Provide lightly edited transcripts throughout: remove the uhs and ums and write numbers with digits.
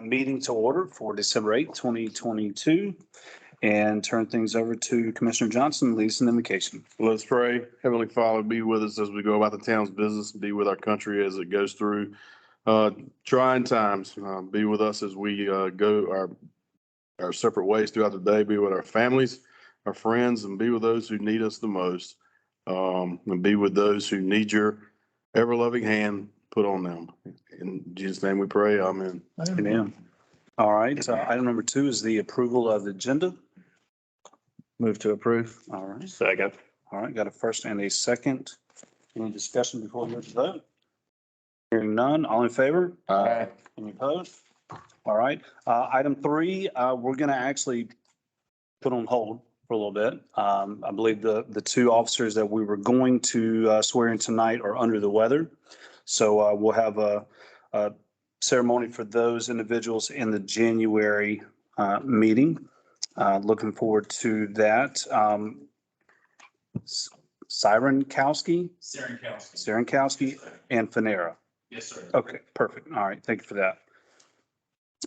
meeting to order for December 8th, 2022, and turn things over to Commissioner Johnson, lead us in invocation. Let's pray. Heavenly Father, be with us as we go about the town's business, be with our country as it goes through trying times. Be with us as we go our separate ways throughout the day. Be with our families, our friends, and be with those who need us the most. And be with those who need your ever-loving hand put on them. In Jesus' name we pray. Amen. Amen. All right. Item number 2 is the approval of the agenda. Move to approve. All right. Second. All right. Got a first and a second. Any discussion before we move to vote? Hearing none. All in favor? Aye. Any opposed? All right. Item 3, we're going to actually put on hold for a little bit. I believe the 2 officers that we were going to swear in tonight are under the weather. So we'll have a ceremony for those individuals in the January meeting. Looking forward to that. Sirenkowski and Finera. Yes, sir. Okay, perfect. All right, thank you for that.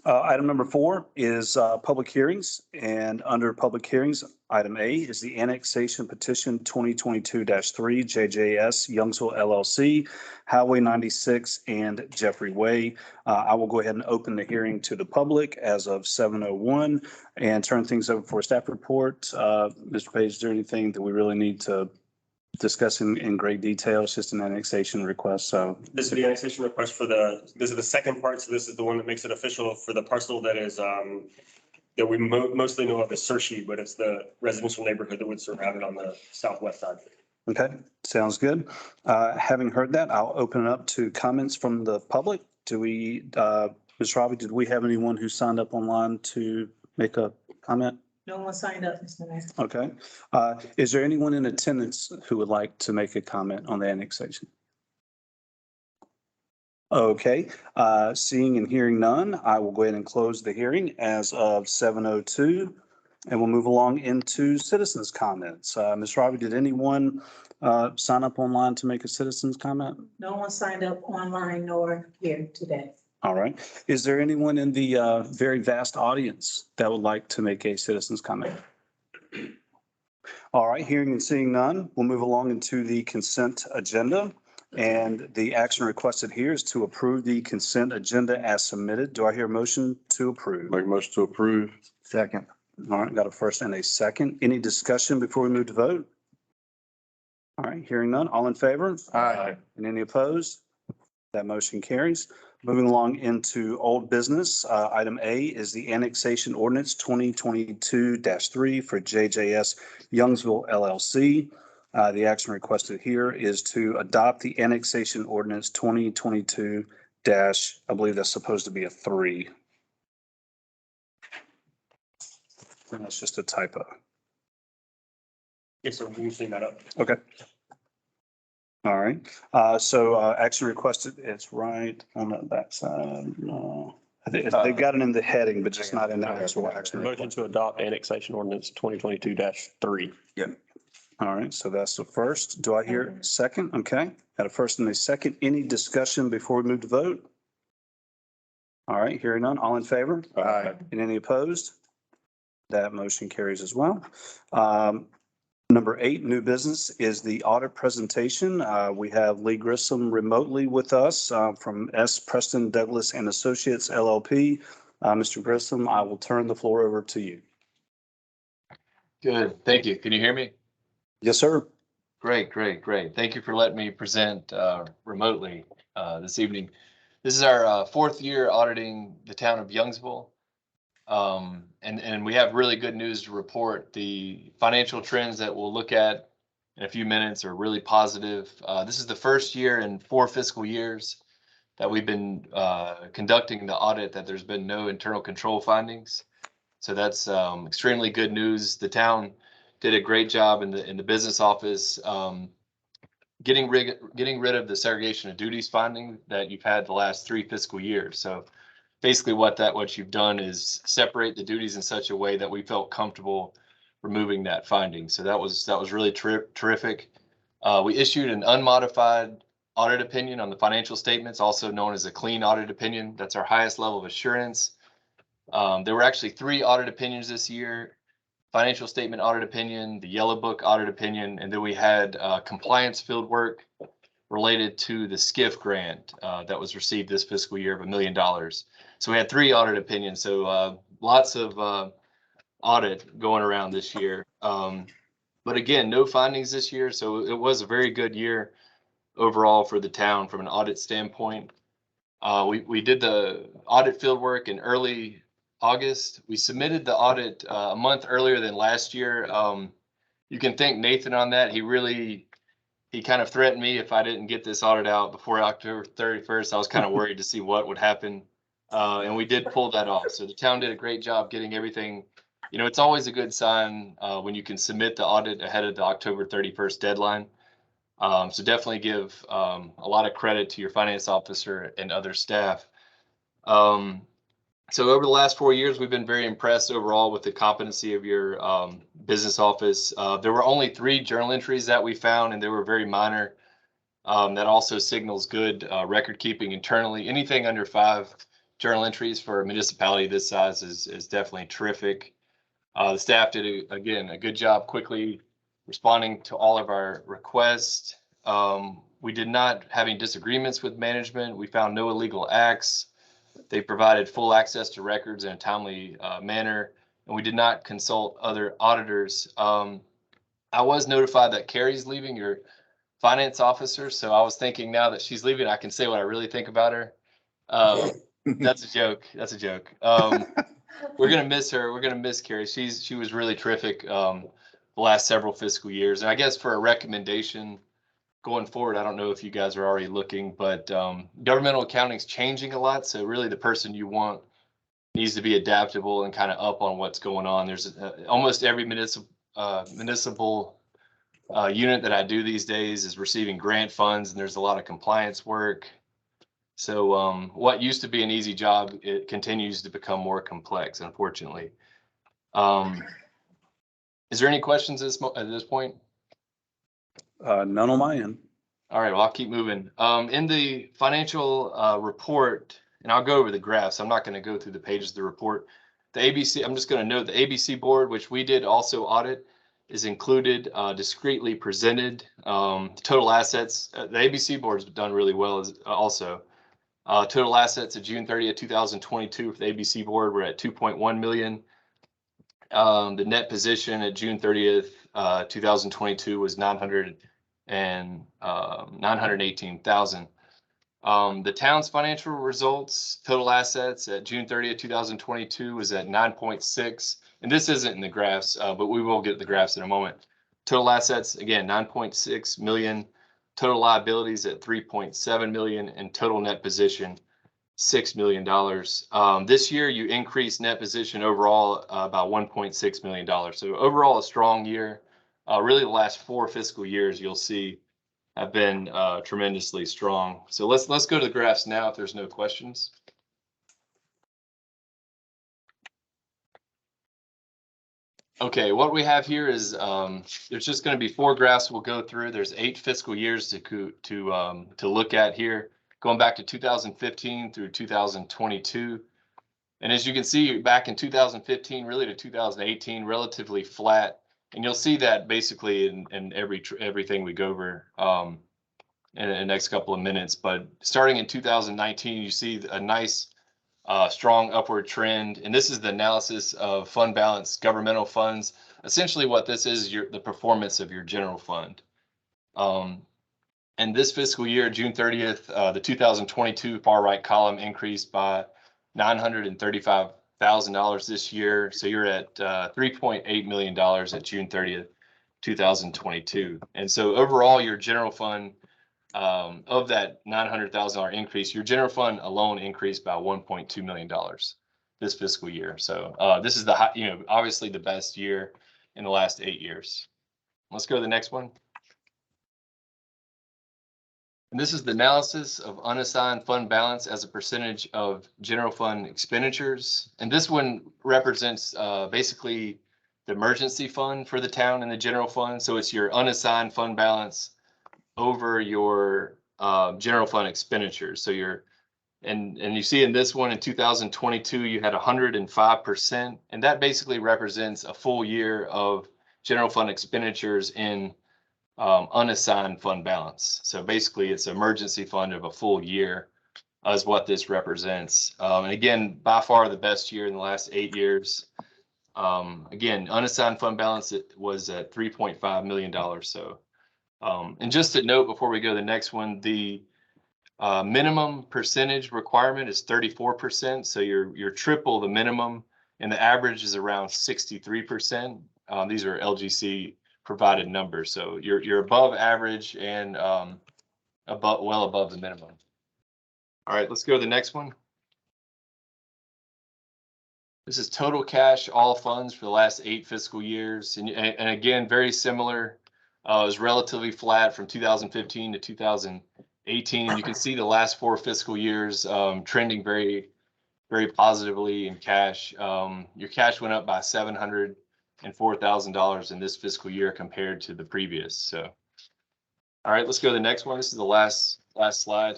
Item number 4 is public hearings, and under public hearings, item A is the annexation petition 2022-3 JJS Youngsville LLC, Highway 96 and Jeffrey Way. I will go ahead and open the hearing to the public as of 7:01 and turn things over for a staff report. Mr. Page, is there anything that we really need to discuss in great detail? It's just an annexation request, so. This is the annexation request for this is the second part. So this is the one that makes it official for the parcel that is, that we mostly know of as Searchy, but it's the residential neighborhood that would surround it on the southwest side. Okay, sounds good. Having heard that, I'll open it up to comments from the public. Do we, Ms. Robbie, did we have anyone who signed up online to make a comment? No one signed up, Mr. Mayor. Okay. Is there anyone in attendance who would like to make a comment on the annexation? Okay, seeing and hearing none, I will go ahead and close the hearing as of 7:02, and we'll move along into citizens' comments. Ms. Robbie, did anyone sign up online to make a citizen's comment? No one signed up online nor here today. All right. Is there anyone in the very vast audience that would like to make a citizen's comment? All right, hearing and seeing none, we'll move along into the consent agenda. And the action requested here is to approve the consent agenda as submitted. Do I hear a motion to approve? Make a motion to approve. Second. All right, got a first and a second. Any discussion before we move to vote? All right, hearing none. All in favor? Aye. And any opposed? That motion carries. Moving along into old business, item A is the annexation ordinance 2022-3 for JJS Youngsville LLC. The action requested here is to adopt the annexation ordinance 2022 I believe that's supposed to be a 3. And that's just a typo. Yes, sir. We can clean that up. Okay. All right, so action requested, it's right on the backside. They've got it in the heading, but just not in the actual action. Motion to adopt annexation ordinance 2022-3. All right, so that's the first. Do I hear second? Okay, got a first and a second. Any discussion before we move to vote? All right, hearing none. All in favor? Aye. And any opposed? That motion carries as well. Number 8, new business, is the audit presentation. We have Lee Grissom remotely with us from S. Preston Douglas and Associates LLP. Mr. Grissom, I will turn the floor over to you. Good. Thank you. Can you hear me? Yes, sir. Great. Thank you for letting me present remotely this evening. This is our 4th year auditing the town of Youngsville. And we have really good news to report. The financial trends that we'll look at in a few minutes are really positive. This is the first year in 4 fiscal years that we've been conducting the audit that there's been no internal control findings. So that's extremely good news. The town did a great job in the business office getting rid of the segregation of duties finding that you've had the last 3 fiscal years. So basically what you've done is separate the duties in such a way that we felt comfortable removing that finding. So that was really terrific. We issued an unmodified audit opinion on the financial statements, also known as a clean audit opinion. That's our highest level of assurance. There were actually 3 audit opinions this year: financial statement audit opinion, the yellow book audit opinion, and then we had compliance field work related to the SCIF grant that was received this fiscal year of $1 million. So we had 3 audit opinions. So lots of audit going around this year. But again, no findings this year. So it was a very good year overall for the town from an audit standpoint. We did the audit field work in early August. We submitted the audit a month earlier than last year. You can thank Nathan on that. He kind of threatened me if I didn't get this audit out before October 31st. I was kind of worried to see what would happen. And we did pull that off. So the town did a great job getting everything. You know, it's always a good sign when you can submit the audit ahead of the October 31st deadline. So definitely give a lot of credit to your finance officer and other staff. So over the last 4 years, we've been very impressed overall with the competency of your business office. There were only 3 journal entries that we found, and they were very minor. That also signals good record keeping internally. Anything under 5 journal entries for a municipality this size is definitely terrific. The staff did, again, a good job quickly responding to all of our requests. We did not have any disagreements with management. We found no illegal acts. They provided full access to records in a timely manner, and we did not consult other auditors. I was notified that Carrie's leaving, your finance officer, so I was thinking now that she's leaving, I can say what I really think about her. That's a joke. That's a joke. We're gonna miss her. We're gonna miss Carrie. She was really terrific the last several fiscal years, and I guess for a recommendation going forward, I don't know if you guys are already looking, but governmental accounting is changing a lot. So really the person you want needs to be adaptable and kind of up on what's going on. There's almost every municipal unit that I do these days is receiving grant funds, and there's a lot of compliance work. So what used to be an easy job, it continues to become more complex, unfortunately. Is there any questions at this point? None on my end. All right, well, I'll keep moving. In the financial report, and I'll go over the graphs. I'm not going to go through the pages of the report. The ABC, I'm just going to note the ABC board, which we did also audit, is included, discreetly presented. Total assets, the ABC board's done really well also. Total assets at June 30th, 2022 for the ABC board, we're at 2.1 million. The net position at June 30th, 2022 was 918,000. The town's financial results, total assets at June 30th, 2022 was at 9.6. And this isn't in the graphs, but we will get the graphs in a moment. Total assets, again, 9.6 million. Total liabilities at 3.7 million, and total net position, $6 million. This year, you increased net position overall about $1.6 million. So overall, a strong year. Really, the last 4 fiscal years, you'll see, have been tremendously strong. So let's go to the graphs now if there's no questions. Okay, what we have here is there's just going to be 4 graphs we'll go through. There's 8 fiscal years to look at here, going back to 2015 through 2022. And as you can see, back in 2015, really to 2018, relatively flat. And you'll see that basically in everything we go over in the next couple of minutes. But starting in 2019, you see a nice strong upward trend. And this is the analysis of fund balance, governmental funds. Essentially what this is the performance of your general fund. And this fiscal year, June 30th, the 2022 far right column increased by $935,000 this year. So you're at $3.8 million at June 30th, 2022. And so overall, your general fund, of that $900,000 increase, your general fund alone increased by $1.2 million this fiscal year. So this is obviously the best year in the last 8 years. Let's go to the next one. And this is the analysis of unassigned fund balance as a percentage of general fund expenditures. And this one represents basically the emergency fund for the town and the general fund. So it's your unassigned fund balance over your general fund expenditures. So and you see in this one in 2022, you had 105%, and that basically represents a full year of general fund expenditures in unassigned fund balance. So basically, it's emergency fund of a full year is what this represents. And again, by far the best year in the last 8 years. Again, unassigned fund balance it was at $3.5 million. So, and just to note before we go to the next one, the minimum percentage requirement is 34%. So you're triple the minimum, and the average is around 63%. These are LGC provided numbers. So you're above average and well above the minimum. All right, let's go to the next one. This is total cash, all funds for the last 8 fiscal years. And again, very similar. It was relatively flat from 2015 to 2018. You can see the last 4 fiscal years trending very, very positively in cash. Your cash went up by $704,000 in this fiscal year compared to the previous. So, all right, let's go to the next one. This is the last slide.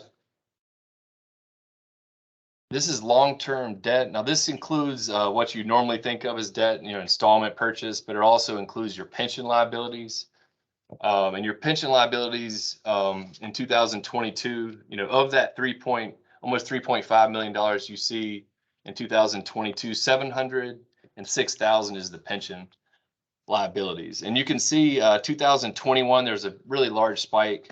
This is long-term debt. Now, this includes what you normally think of as debt, installment purchase, but it also includes your pension liabilities. And your pension liabilities in 2022, of that almost $3.5 million you see in 2022, $706,000 is the pension liabilities. And you can see 2021, there's a really large spike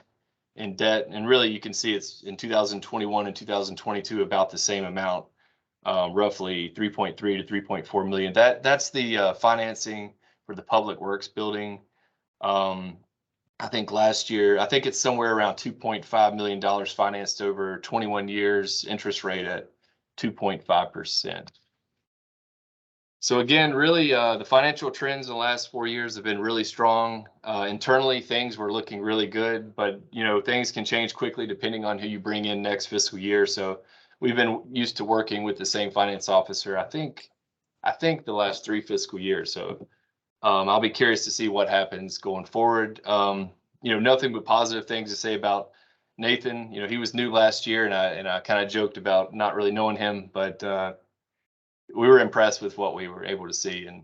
in debt, and really you can see it's in 2021 and 2022 about the same amount, roughly 3.3 to 3.4 million. That's the financing for the public works building. I think last year, I think it's somewhere around $2.5 million financed over 21 years, interest rate at 2.5%. So again, really, the financial trends in the last 4 years have been really strong. Internally, things were looking really good, but things can change quickly depending on who you bring in next fiscal year. So we've been used to working with the same finance officer, I think the last 3 fiscal years. So I'll be curious to see what happens going forward. Nothing but positive things to say about Nathan. He was new last year, and I kind of joked about not really knowing him, but we were impressed with what we were able to see in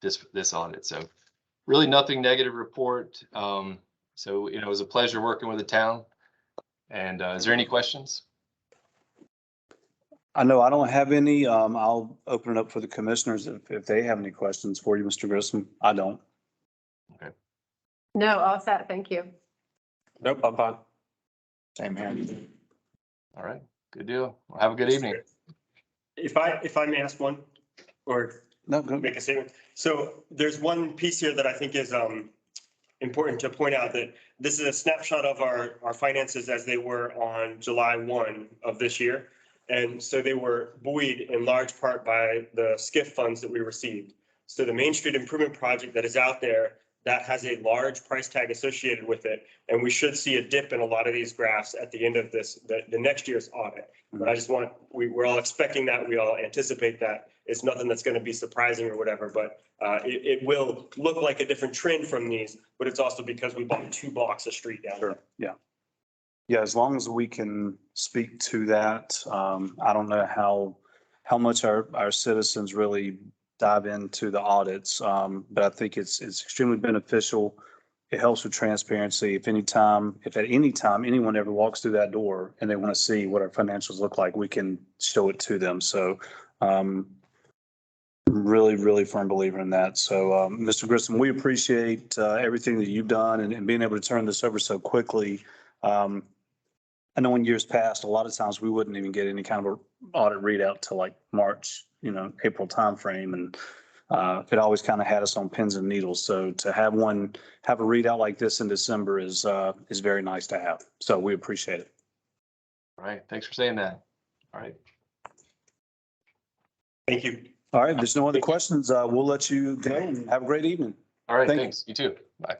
this audit. So really nothing negative report. So it was a pleasure working with the town. And is there any questions? I know I don't have any. I'll open it up for the commissioners if they have any questions for you, Mr. Grissom. I don't. Okay. No, all set. Thank you. Nope, I'm fine. Same here. All right. Good deal. Well, have a good evening. If I may ask one, or No, go. make a statement. So there's one piece here that I think is important to point out, that this is a snapshot of our finances as they were on July 1 of this year. And so they were buoyed in large part by the SCIF funds that we received. So the Main Street Improvement Project that is out there, that has a large price tag associated with it. And we should see a dip in a lot of these graphs at the end of the next year's audit. But I just we're all expecting that, we all anticipate that. It's nothing that's going to be surprising or whatever, but it will look like a different trend from these, but it's also because we bought 2 blocks of street down there. Sure. Yeah. Yeah, as long as we can speak to that, I don't know how much our citizens really dive into the audits, but I think it's extremely beneficial. It helps with transparency. If at any time anyone ever walks through that door and they want to see what our financials look like, we can show it to them. So really, really firm believer in that. So Mr. Grissom, we appreciate everything that you've done and being able to turn this over so quickly. I know in years past, a lot of times we wouldn't even get any kind of an audit readout till like March, April timeframe. And it always kind of had us on pins and needles. So to have a readout like this in December is very nice to have. So we appreciate it. All right. Thanks for saying that. All right. Thank you. All right. If there's no other questions, we'll let you go and have a great evening. All right. Thank you. Thanks. You too. Bye.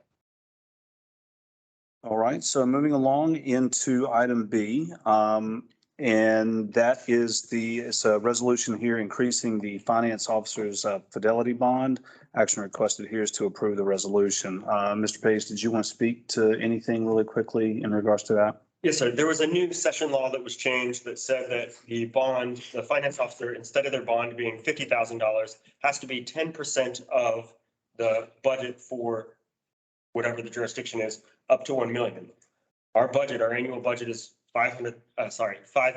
All right, so moving along into item B, and that is it's a resolution here increasing the finance officer's fidelity bond. Action requested here is to approve the resolution. Mr. Page, did you want to speak to anything really quickly in regards to that? Yes, sir. There was a new session law that was changed that said that the finance officer, instead of their bond being $50,000, has to be 10% of the budget for whatever the jurisdiction is, up to 1 million. Our annual budget is 5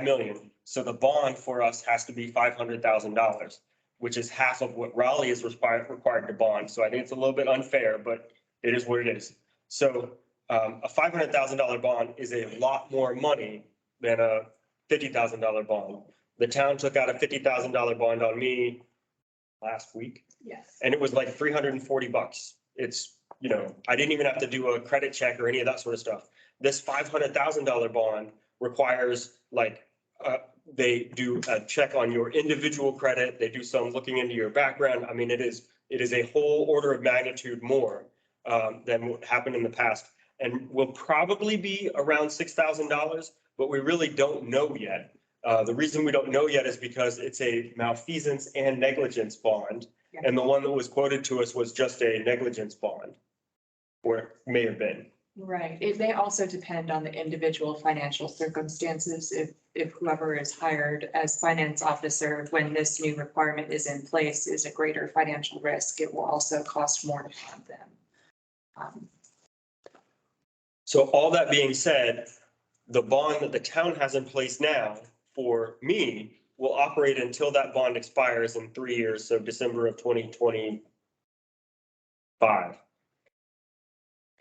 million. So the bond for us has to be $500,000, which is half of what Raleigh is required to bond. So I think it's a little bit unfair, but it is what it is. So a $500,000 bond is a lot more money than a $50,000 bond. The town took out a $50,000 bond on me last week, Yes. and it was like $340. It's, I didn't even have to do a credit check or any of that sort of stuff. This $500,000 bond requires they do a check on your individual credit. They do some looking into your background. I mean, it is a whole order of magnitude more than what happened in the past, and will probably be around $6,000, but we really don't know yet. The reason we don't know yet is because it's a malfeasance and negligence bond. Yeah. And the one that was quoted to us was just a negligence bond, or it may have been. Right. It may also depend on the individual financial circumstances. If whoever is hired as finance officer, when this new requirement is in place, is a greater financial risk, it will also cost more to have them. So all that being said, the bond that the town has in place now for me will operate until that bond expires in 3 years, so December of 2025.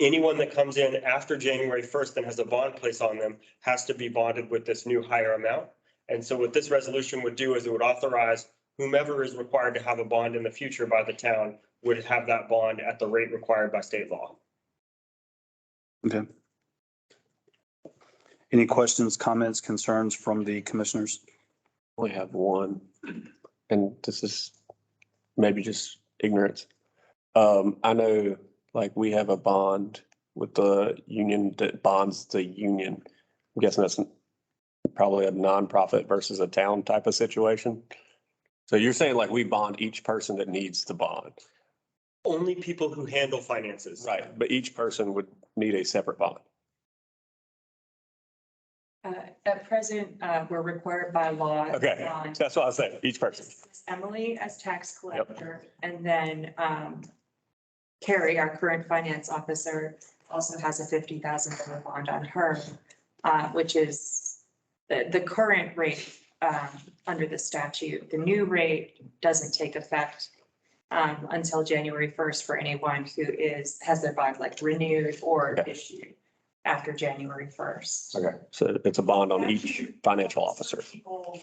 Anyone that comes in after January 1st and has a bond placed on them has to be bonded with this new higher amount. And so what this resolution would do is it would authorize whomever is required to have a bond in the future by the town would have that bond at the rate required by state law. Okay. Any questions, comments, concerns from the commissioners? Only have one, and this is maybe just ignorance. I know, like, we have a bond with the union that bonds the union. I'm guessing that's probably a nonprofit versus a town type of situation. So you're saying like we bond each person that needs to bond? Only people who handle finances. Right, but each person would need a separate bond. At present, we're required by law. Okay, that's what I was saying, each person. Emily as tax collector, and then Carrie, our current finance officer, also has a $50,000 bond on her, which is the current rate under the statute. The new rate doesn't take effect until January 1st for anyone who has their bond like renewed or issued after January 1st. Okay, so it's a bond on each financial officer. People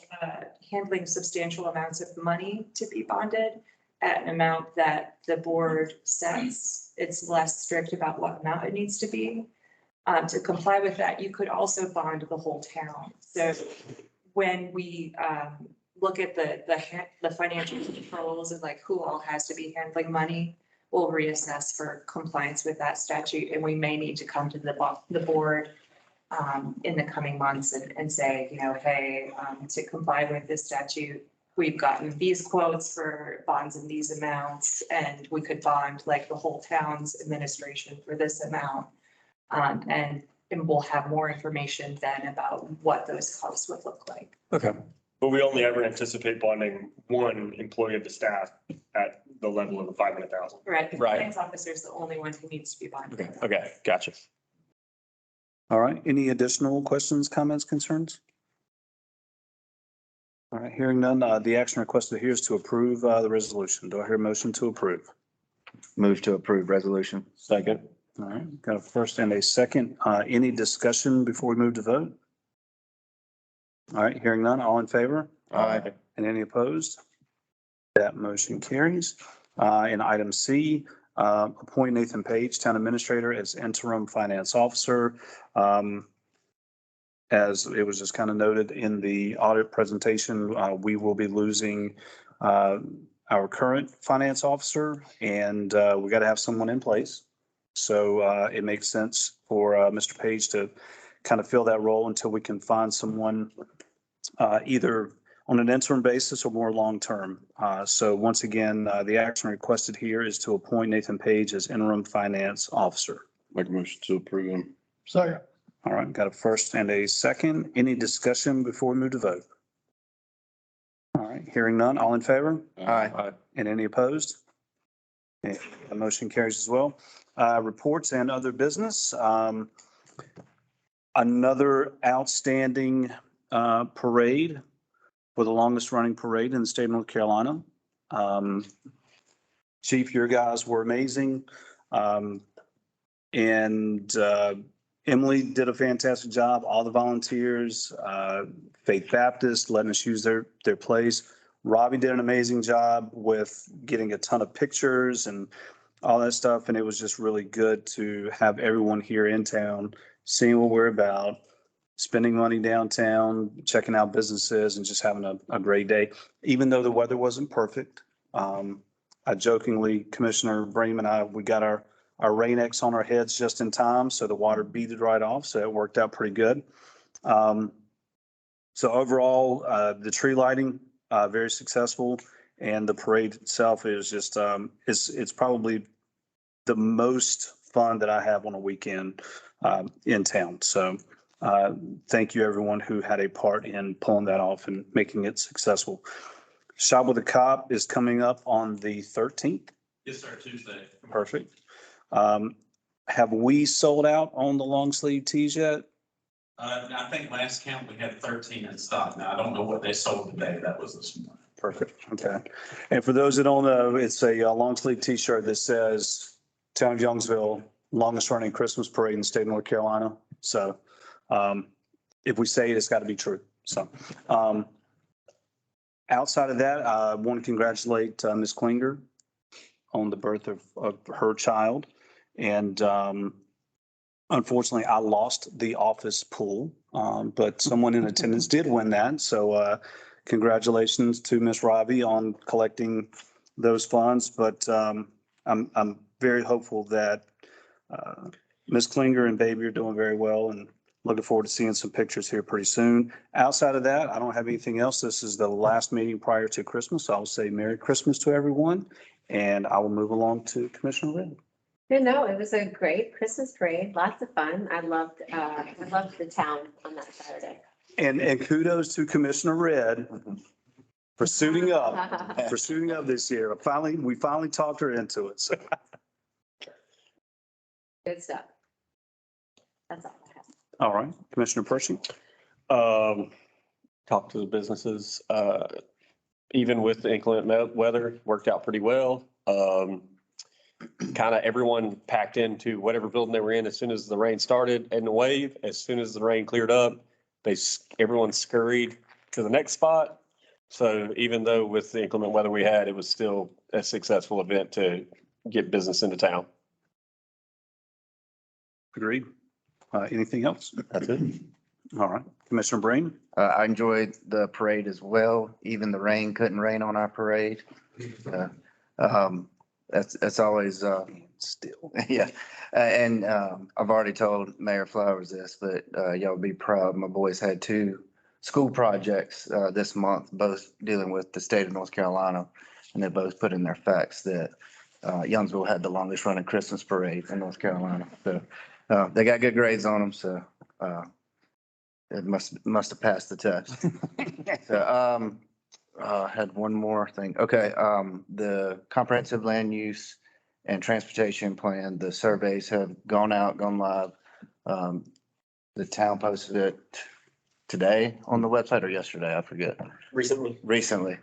handling substantial amounts of money to be bonded at an amount that the board sets. It's less strict about what amount it needs to be. To comply with that, you could also bond the whole town. So when we look at the financial controls and like who all has to be handling money, we'll reassess for compliance with that statute, and we may need to come to the board in the coming months and say, hey, to comply with this statute, we've gotten these quotes for bonds in these amounts, and we could bond like the whole town's administration for this amount. And we'll have more information then about what those costs would look like. Okay. But we only ever anticipate bonding one employee of the staff at the level of the 500,000. Right. The Right. finance officer is the only one who needs to be bonded. Okay, gotcha. All right, any additional questions, comments, concerns? All right, hearing none, the action requested here is to approve the resolution. Do I hear a motion to approve? Move to approve resolution. Second. All right, got a first and a second. Any discussion before we move to vote? All right, hearing none, all in favor? Aye. And any opposed? That motion carries. In item C, appoint Nathan Page, Town Administrator, as interim finance officer. As it was just kind of noted in the audit presentation, we will be losing our current finance officer, and we got to have someone in place. So it makes sense for Mr. Page to kind of fill that role until we can find someone either on an interim basis or more long-term. So once again, the action requested here is to appoint Nathan Page as interim finance officer. Make a motion to approve him. Second. All right, got a first and a second. Any discussion before we move to vote? All right, hearing none. All in favor? Aye. And any opposed? Okay, the motion carries as well. Reports and other business. Another outstanding parade for the longest running parade in the state of North Carolina. Chief, your guys were amazing. And Emily did a fantastic job. All the volunteers, Faith Baptist letting us use their place. Robbie did an amazing job with getting a ton of pictures and all that stuff. And it was just really good to have everyone here in town, seeing what we're about, spending money downtown, checking out businesses and just having a great day. Even though the weather wasn't perfect. I jokingly, Commissioner Bream and I, we got our Rain-X on our heads just in time. So the water beaded right off. So it worked out pretty good. So overall, the tree lighting, very successful. And the parade itself is just, it's probably the most fun that I have on a weekend in town. So thank you everyone who had a part in pulling that off and making it successful. Shop with a Cop is coming up on the 13th. Yes, sir, Tuesday. Perfect. Have we sold out on the long sleeve tees yet? I think last count, we had 13 in stock. Now, I don't know what they sold today. That was this morning. Perfect. Okay. And for those that don't know, it's a long sleeve t-shirt that says Town of Youngsville, longest running Christmas parade in the state of North Carolina. So if we say it, it's got to be true. So outside of that, I want to congratulate Ms. Klinger on the birth of her child. And unfortunately, I lost the office pool, but someone in attendance did win that. So congratulations to Ms. Robbie on collecting those funds. But I'm very hopeful that Ms. Klinger and baby are doing very well and looking forward to seeing some pictures here pretty soon. Outside of that, I don't have anything else. This is the last meeting prior to Christmas. So I'll say Merry Christmas to everyone. And I will move along to Commissioner Red. No, it was a great Christmas parade, lots of fun. I loved the town on that Saturday. And kudos to Commissioner Red for suiting up this year. We finally talked her into it. So. Good stuff. That's all I have. All right, Commissioner Pershing. Talk to the businesses, even with the inclement weather, worked out pretty well. Kind of everyone packed into whatever building they were in as soon as the rain started and the wave. As soon as the rain cleared up, everyone scurried to the next spot. So even though with the inclement weather we had, it was still a successful event to get business into town. Agreed. Anything else? That's it. All right, Commissioner Breen. I enjoyed the parade as well. Even the rain couldn't rain on our parade. That's always, Still. yeah. And I've already told Mayor Flowers this, but y'all be proud. My boys had 2 school projects this month, both dealing with the state of North Carolina. And they both put in their facts that Youngsville had the longest running Christmas parade in North Carolina. So they got good grades on them. So it must have passed the test. So had one more thing. Okay. The comprehensive land use and transportation plan, the surveys have gone live. The town posted it today on the website or yesterday, I forget. Recently.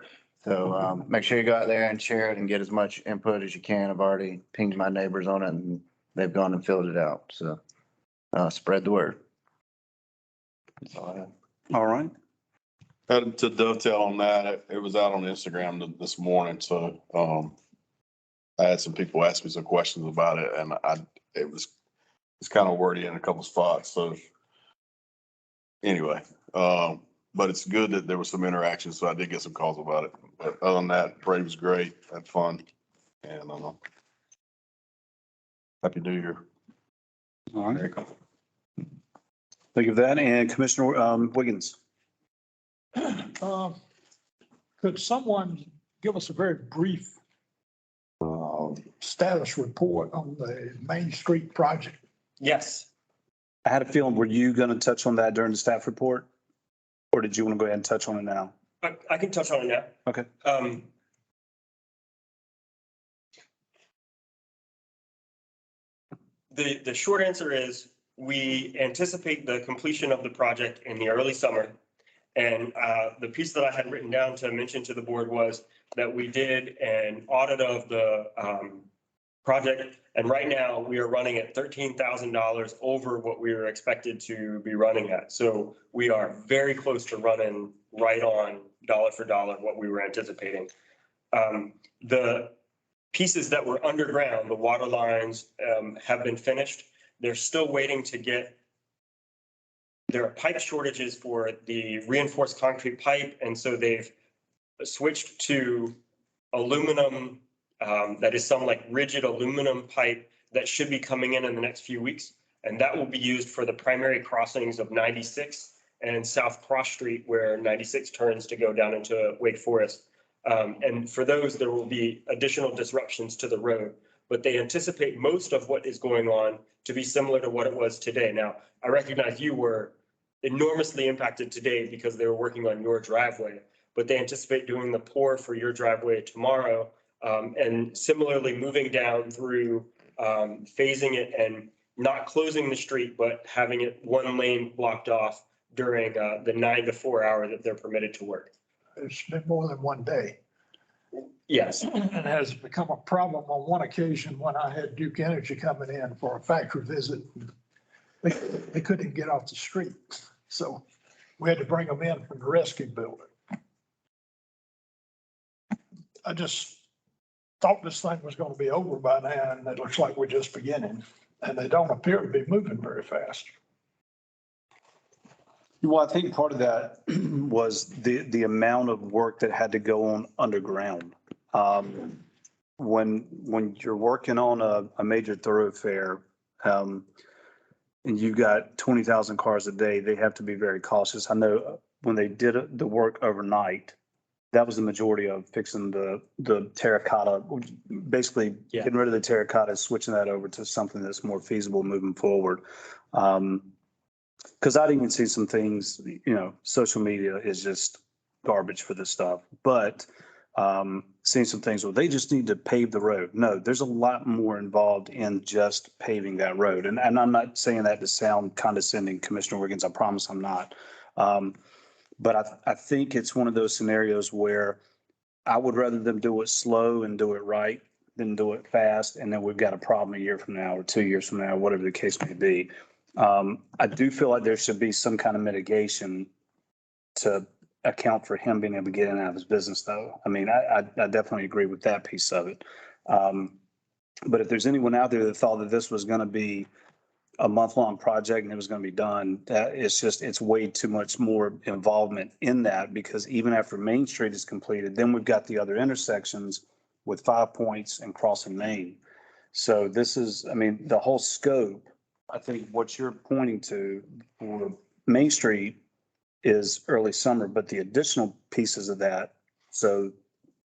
So make sure you go out there and share it and get as much input as you can. I've already pinged my neighbors on it and they've gone and filled it out. So spread the word. That's all I have. All right. To dovetail on that, it was out on Instagram this morning, so I had some people ask me some questions about it, and it's kind of wordy in a couple spots, so anyway, but it's good that there was some interaction, so I did get some calls about it. But other than that, parade was great, had fun, and Happy New Year. All right. Think of that. And Commissioner Wiggins. Could someone give us a very brief status report on the Main Street project? Yes. I had a feeling, were you going to touch on that during the staff report? Or did you want to go ahead and touch on it now? I can touch on it now. Okay. The short answer is we anticipate the completion of the project in the early summer. And the piece that I had written down to mention to the board was that we did an audit of the project. And right now we are running at $13,000 over what we were expected to be running at. So we are very close to running right on dollar for dollar what we were anticipating. The pieces that were underground, the water lines, have been finished. They're still waiting to get. There are pipe shortages for the reinforced concrete pipe, and so they've switched to aluminum, that is some like rigid aluminum pipe that should be coming in the next few weeks. And that will be used for the primary crossings of 96 and South Cross Street, where 96 turns to go down into Wake Forest. And for those, there will be additional disruptions to the road, but they anticipate most of what is going on to be similar to what it was today. Now, I recognize you were enormously impacted today because they were working on your driveway, but they anticipate doing the pour for your driveway tomorrow. And similarly moving down through phasing it and not closing the street, but having it one lane blocked off during the 9 to 4 hour that they're permitted to work. It's been more than one day. Yes. And has become a problem on one occasion when I had Duke Energy coming in for a factory visit. They couldn't get off the street. So we had to bring them in from the rescue building. I just thought this thing was going to be over by now, and it looks like we're just beginning. And they don't appear to be moving very fast. Well, I think part of that was the amount of work that had to go on underground. When you're working on a major thoroughfare, and you've got 20,000 cars a day, they have to be very cautious. I know when they did the work overnight, that was the majority of fixing the Terra Cotta, basically getting rid of the Terra Cotta, switching that over to something that's more feasible moving forward. Because I'd even see some things, social media is just garbage for this stuff, but seeing some things where they just need to pave the road. No, there's a lot more involved in just paving that road. And I'm not saying that to sound condescending, Commissioner Wiggins, I promise I'm not. But I think it's one of those scenarios where I would rather them do it slow and do it right than do it fast. And then we've got a problem a year from now or 2 years from now, whatever the case may be. I do feel like there should be some kind of mitigation to account for him being able to get in and out of his business, though. I mean, I definitely agree with that piece of it. But if there's anyone out there that thought that this was going to be a month-long project and it was going to be done, it's way too much more involvement in that, because even after Main Street is completed, then we've got the other intersections with 5 Points and Crossing Main. So this is, the whole scope, I think what you're pointing to for Main Street is early summer, but the additional pieces of that, so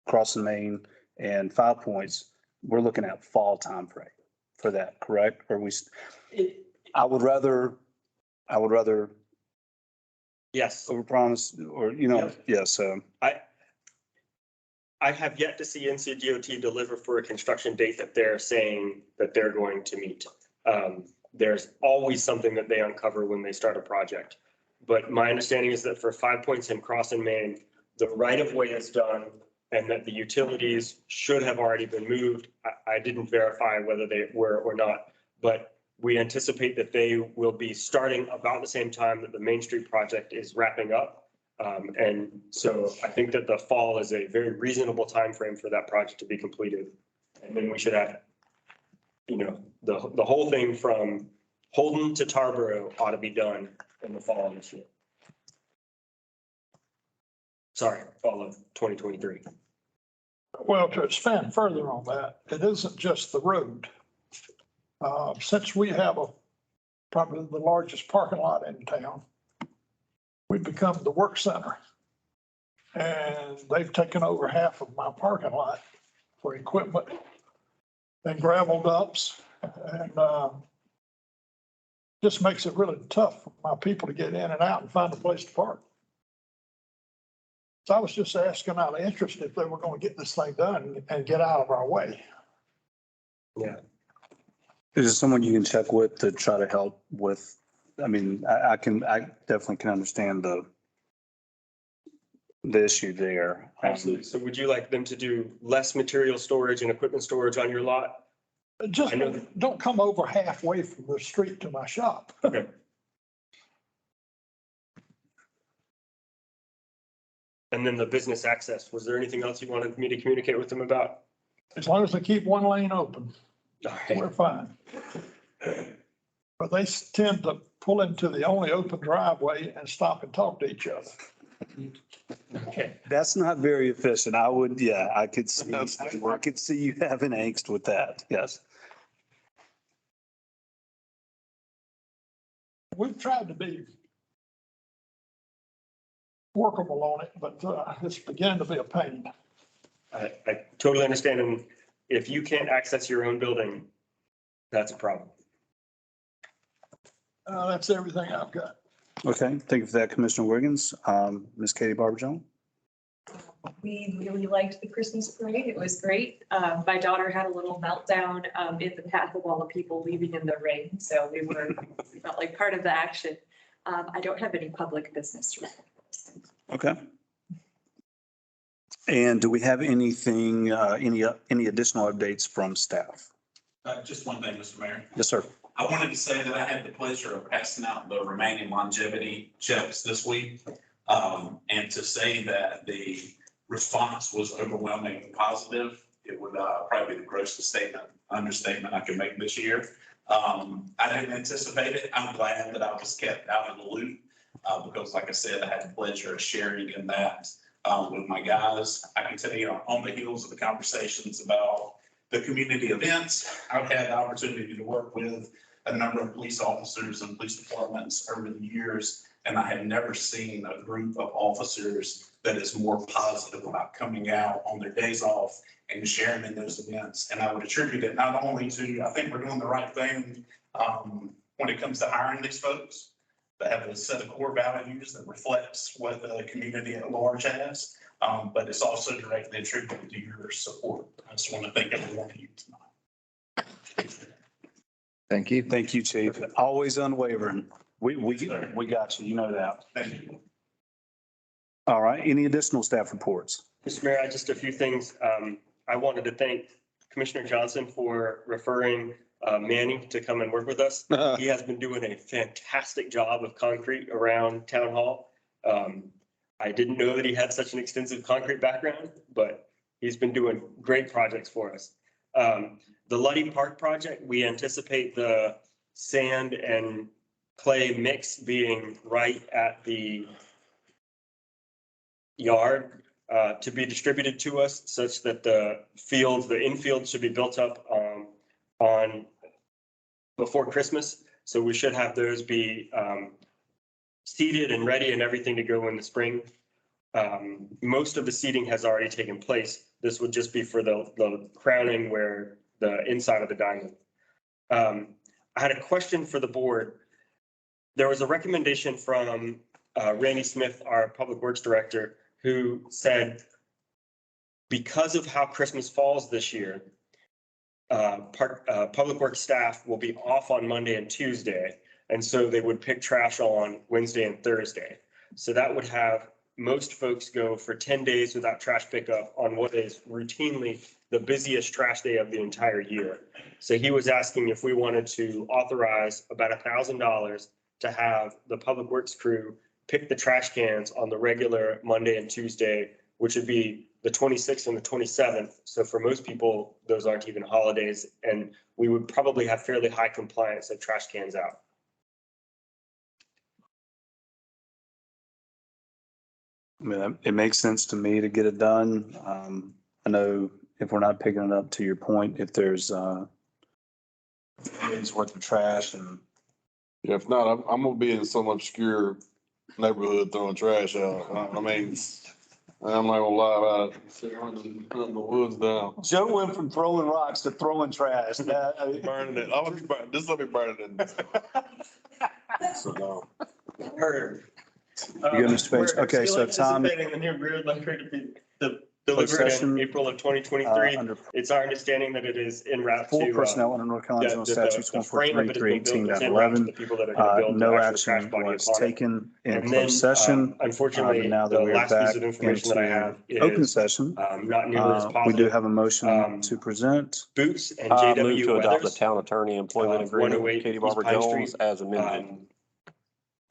Crossing Main and 5 Points, we're looking at fall timeframe for that, correct? Or I would rather Yes. overpromise or, so. I have yet to see NCDOT deliver for a construction date that they're saying that they're going to meet. There's always something that they uncover when they start a project. But my understanding is that for 5 Points and Crossing Main, the right of way is done and that the utilities should have already been moved. I didn't verify whether they were or not, but we anticipate that they will be starting about the same time that the Main Street project is wrapping up. And so I think that the fall is a very reasonable timeframe for that project to be completed. And then we should have, the whole thing from Holden to Tarboro ought to be done in the fall of this year. Sorry, fall of 2023. Well, to expand further on that, it isn't just the road. Since we have probably the largest parking lot in town, we've become the work center. And they've taken over half of my parking lot for equipment and gravel dumps and just makes it really tough for my people to get in and out and find a place to park. So I was just asking out of interest if they were going to get this thing done and get out of our way. Yeah. Is there someone you can check with to try to help with? I mean, I definitely can understand the issue there. Absolutely. So would you like them to do less material storage and equipment storage on your lot? Just I know. don't come over halfway from the street to my shop. Okay. And then the business access, was there anything else you wanted me to communicate with them about? As long as they keep one lane open, All right. we're fine. But they tend to pull into the only open driveway and stop and talk to each other. Okay. That's not very efficient. I could see you having angst with that. Yes. We've tried to be workable on it, but it's beginning to be a pain. I totally understand. And if you can't access your own building, that's a problem. That's everything I've got. Okay. Thank you for that, Commissioner Wiggins. Ms. Katie Barberjohn. We really liked the Christmas parade. It was great. My daughter had a little meltdown in the path of all the people leaving in the rain, so we felt like part of the action. I don't have any public business to report. Okay. And do we have anything, any additional updates from staff? Just one thing, Mr. Mayor. Yes, sir. I wanted to say that I had the pleasure of passing out the remaining longevity checks this week. And to say that the response was overwhelmingly positive, it would probably be the grossest understatement I could make this year. I didn't anticipate it. I'm glad that I was kept out of the loop because, like I said, I had the pleasure of sharing in that with my guys. I can tell you, on the heels of the conversations about the community events, I've had the opportunity to work with a number of police officers and police departments over the years, and I have never seen a group of officers that is more positive about coming out on their days off and sharing in those events. And I would attribute it not only to, I think we're doing the right thing when it comes to hiring these folks that have a set of core values that reflects what the community at large has, but it's also directly attributed to your support. I just want to thank every one of you tonight. Thank you. Thank you, Chief. Always unwavering. We got you. You know that. Thank you. All right. Any additional staff reports? Mr. Mayor, just a few things. I wanted to thank Commissioner Johnson for referring Manny to come and work with us. He has been doing a fantastic job of concrete around Town Hall. I didn't know that he had such an extensive concrete background, but he's been doing great projects for us. The Luddy Park project, we anticipate the sand and clay mix being right at the yard to be distributed to us such that the infield should be built up on before Christmas. So we should have those be seeded and ready and everything to go in the spring. Most of the seeding has already taken place. This would just be for the crowning where the inside of the diamond. I had a question for the board. There was a recommendation from Randy Smith, our Public Works Director, who said, because of how Christmas falls this year, Public Works staff will be off on Monday and Tuesday. And so they would pick trash on Wednesday and Thursday. So that would have most folks go for 10 days without trash pickup on what is routinely the busiest trash day of the entire year. So he was asking if we wanted to authorize about $1,000 to have the Public Works crew pick the trash cans on the regular Monday and Tuesday, which would be the 26th and the 27th. So for most people, those aren't even holidays, and we would probably have fairly high compliance of trash cans out. I mean, it makes sense to me to get it done. I know if we're not picking it up, to your point, if there's days worth of trash and. Yeah, if not, I'm gonna be in some obscure neighborhood throwing trash out. I mean, I'm not gonna lie about it. Hunting the woods down. Joe went from throwing rocks to throwing trash. Burning it. I'm gonna be burning, this will be burning it. So, no. Heard. You good, Mr. Page? We're Okay, still so Tom, anticipating the new rear electric to be Closed delivered session, in April of 2023. under It's our understanding that it is en route for to. personnel under North Carolina General Statutes The frame of it has been built, it's en route to the people that are gonna build the No actual action crash body was upon it. taken in And then, closed session. unfortunately, Now that the we're last back piece of information that I have into open is session, not nearly as we do positive. have a motion to present. Boots and I move JW to adopt the Weathers. town attorney employment agreement 108 with Katie East Barber Pine Jones Street. as amended.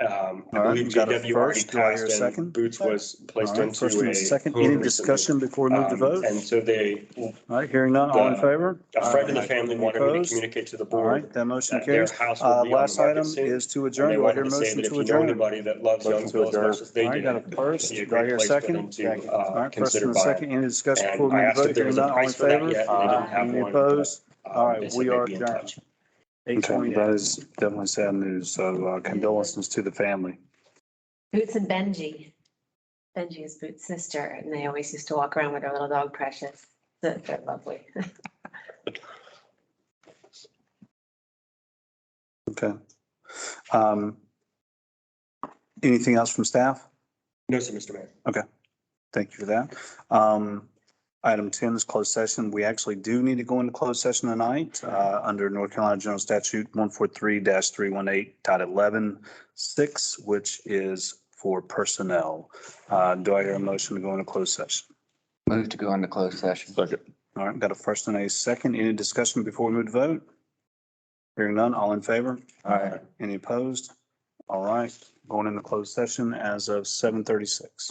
I All right, believe we got a JW already first. Do I hear passed a and second? Boots was placed All right, into first and a a second. home Any recently. discussion before we move to vote? And so they, All right, hearing none, all in the- favor? a friend of the Aye. family Any wanted me to opposed? communicate to the All right, board that motion that their carries. house will be on the Last item market soon. is to And adjourn. they Do I wanted hear a to say motion that if to you know adjourn? anybody that loves Motion to Youngsville as adjourn. much as they All right, do, got a first. it'd be a Do I great hear a place for second? them to, All right, first consider and a second. buying. Any discussion before And we I move to asked vote? if there was Hearing a none, all in price for that favor? yet, and they didn't have Any one. opposed? but, All they right, said we they'd are be in adjourned. touch. 8:28. That is definitely sad news. So condolences to the family. Boots and Benji. Benji is Boots' sister, and they always used to walk around with their little dog Precious. They're lovely. Okay. Anything else from staff? No, sir, Mr. Mayor. Thank you for that. Item 10 is closed session. We actually do need to go into closed session tonight, under North Carolina General Statute 143-318.11.6, which is for personnel. Do I hear a motion to go into closed session? Move to go into closed session. Second. All right, got a first and a second. Any discussion before we move to vote? Hearing none, all in favor? All right. Any opposed? All right, going into closed session as of 7:36.